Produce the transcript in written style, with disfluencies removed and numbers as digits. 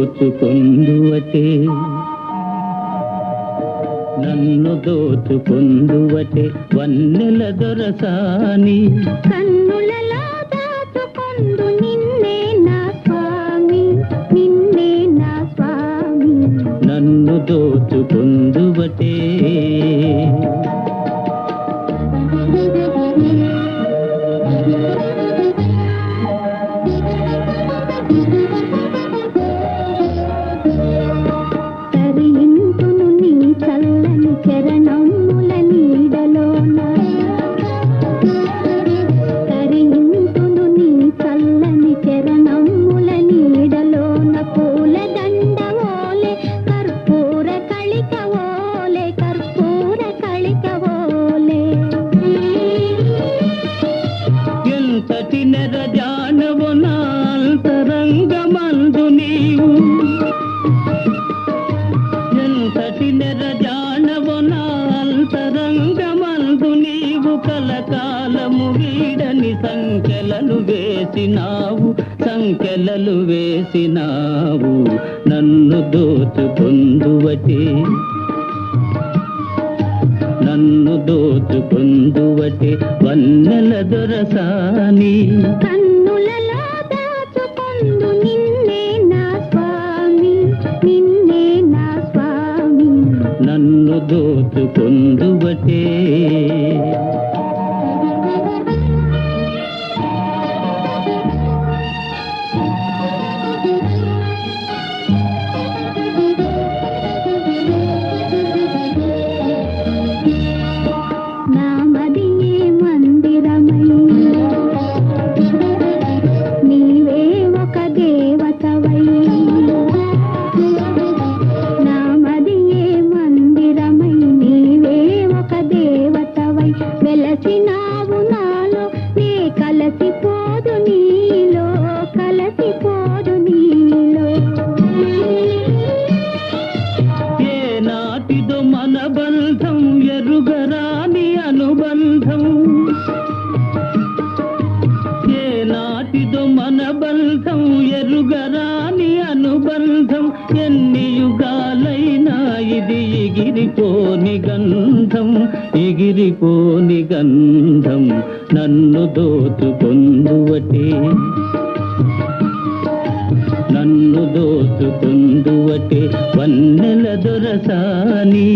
దోచుకొందువటే నన్ను దోచుకొందువటే వన్నెల దొరసాని కన్నులలో దాచుకొందు నిన్నే నా స్వామి నిన్నే నా స్వామి నన్ను దోచుకొందువటే తరింతును నీ చల్లని చరణముల నీడలోన తరింతును నీ చల్లని చరణముల నీడలోన పూల దండవోలే కర్పూర కళికవోలే కర్పూర కళికవోలే ఎంతటి నెరజానవు నా అంతరంగమందు నీవు ఎంతటి నెరజానవు నా అంతరంగమందు నీవు కలకాలము వీడని సంఖ్యలను వేసినావు నన్ను దోచుకొందువటే నన్ను దోచుకొందువటే వన్నెల దొరసాని కన్నులలో దాచుకొందు నిన్నే నా స్వామి నిన్నే నా స్వామి నన్ను దోచుకొందువటే నా మదియే మందిరమై నీవే ఒక దేవతవై నా మదియే మందిరమై నీవే ఒక దేవతవై వెలసినావు నాలో నే కలసిపోదు నీలో కలసిపోదు నీలో ఏ నాటిదో మన బంధం ఎరుగరాని అనుబంధం ఏ నాటిదో మన బంధం ఎరుగరాని అనుబంధం ఎన్ని యుగాలైనా ఇది ఎగిరిపోని గంధం నన్ను దోచుకొందువటే నన్ను దోచుకొందువటే వన్నెల దొరసాని